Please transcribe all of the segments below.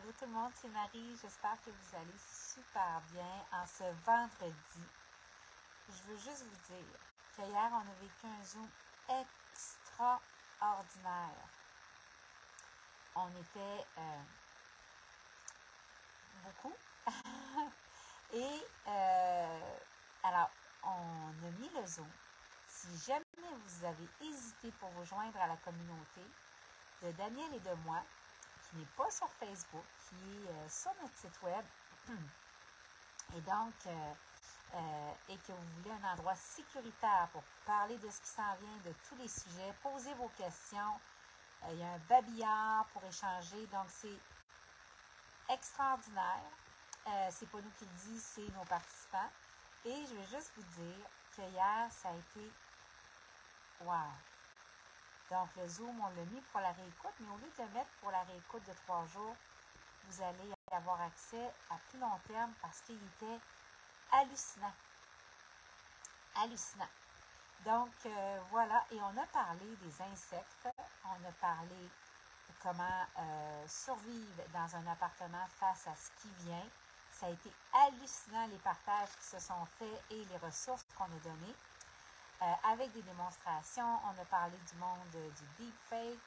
Allô tout le monde, c'est Marie. J'espère que vous allez super bien en ce vendredi. Je veux juste vous dire qu'hier, on a vécu un Zoom extraordinaire. On était beaucoup. Et alors, on a mis le Zoom. Si jamais vous avez hésité pour vous joindre à la communauté de Daniel et de moi, qui n'est pas sur Facebook, qui est sur notre site web, et donc, et que vous voulez un endroit sécuritaire pour parler de ce qui s'en vient, de tous les sujets, poser vos questions. Il y a un babillard pour échanger, donc c'est extraordinaire. C'est pas nous qui le dit, c'est nos participants. Et je vais juste vous dire que hier, ça a été wow! Donc, le Zoom, on l'a mis pour la réécoute, mais au lieu de le mettre pour la réécoute de 3 jours, vous allez avoir accès à plus long terme parce qu'il était hallucinant. Hallucinant. Donc, voilà. Et on a parlé des insectes. On a parlé de comment survivre dans un appartement face à ce qui vient. Ça a été hallucinant, les partages qui se sont faits et les ressources qu'on a données. Avec des démonstrations, on a parlé du monde du deepfake,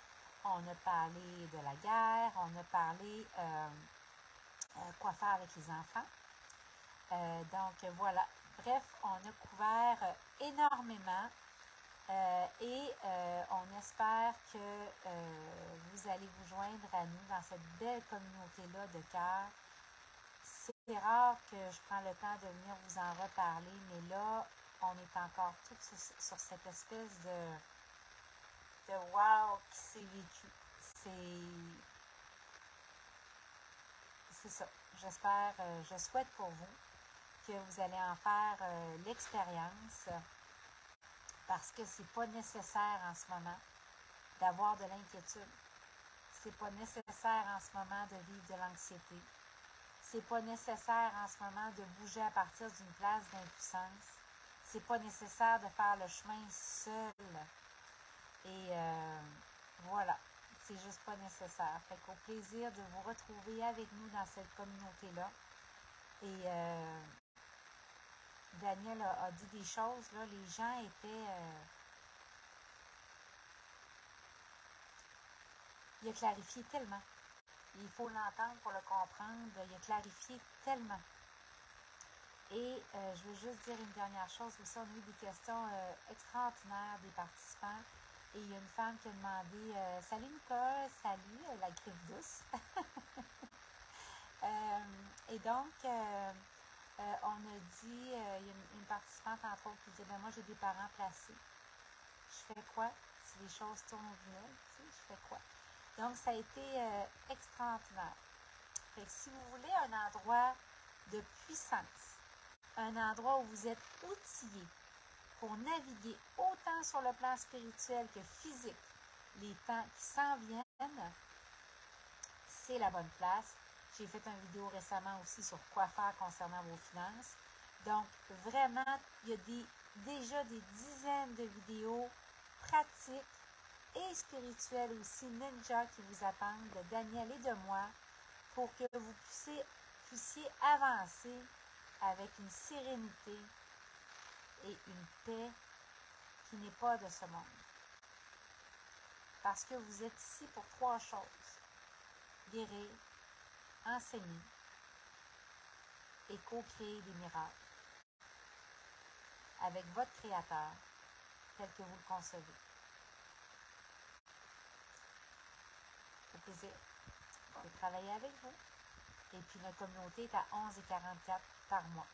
on a parlé de la guerre, on a parlé quoi faire avec les enfants. Donc voilà, bref, on a couvert énormément et on espère que vous allez vous joindre à nous dans cette belle communauté-là de cœur. C'est rare que je prends le temps de venir vous en reparler, mais là, on est encore tous sur cette espèce de wow qui s'est vécu. C'est ça. J'espère, je souhaite pour vous que vous allez en faire l'expérience parce que c'est pas nécessaire en ce moment d'avoir de l'inquiétude. C'est pas nécessaire en ce moment de vivre de l'anxiété. C'est pas nécessaire en ce moment de bouger à partir d'une place d'impuissance. C'est pas nécessaire de faire le chemin seul. Et voilà, c'est juste pas nécessaire. Fait qu'au plaisir de vous retrouver avec nous dans cette communauté-là. Et Daniel a dit des choses, là, les gens étaient... il a clarifié tellement. Il faut l'entendre pour le comprendre. Il a clarifié tellement. Et je veux juste dire une dernière chose aussi. On a eu des questions extraordinaires des participants. Et il y a une femme qui a demandé « Salut Nicole, salut la griffe douce. » Et donc, on a dit, il y a une participante entre autres qui disait « Ben moi j'ai des parents placés. Je fais quoi si les choses tournent au vinaigre? Je fais quoi? » Donc, ça a été extraordinaire. Fait que si vous voulez un endroit de puissance, un endroit où vous êtes outillé pour naviguer autant sur le plan spirituel que physique, les temps qui s'en viennent, c'est la bonne place. J'ai fait une vidéo récemment aussi sur quoi faire concernant vos finances. Donc, vraiment, il y a déjà des dizaines de vidéos pratiques et spirituelles aussi, ninja, qui vous attendent de Daniel et de moi pour que vous puissiez avancer avec une sérénité et une paix qui n'est pas de ce monde. Parce que vous êtes ici pour 3 choses. Guérir, enseigner et co-créer des miracles avec votre Créateur tel que vous le concevez. Au plaisir de travailler avec vous. Et puis notre communauté est à 11,44 par mois.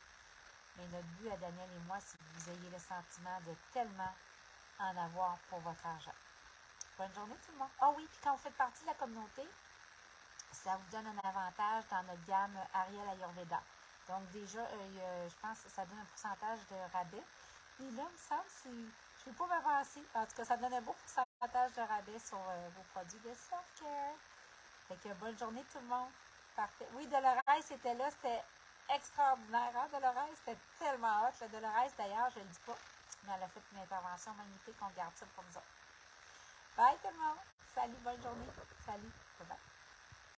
Mais notre but à Daniel et moi, c'est que vous ayez le sentiment de tellement en avoir pour votre argent. Bonne journée tout le monde. Ah oui, puis quand vous faites partie de la communauté, ça vous donne un avantage dans notre gamme Ariel Ayurveda. Donc déjà, je pense que ça donne un pourcentage de rabais. Et là, il me semble, je ne vais pas m'avancer. En tout cas, ça donne un beau pourcentage de rabais sur vos produits de self-care. Fait que bonne journée tout le monde. Parfait. Oui, Dolores était là, c'était extraordinaire. Hein, Dolores, c'était tellement hot. Dolores, d'ailleurs, je ne le dis pas, mais elle a fait une intervention magnifique. On garde ça pour nous autres. Bye tout le monde. Salut, bonne journée. Salut. Bye bye.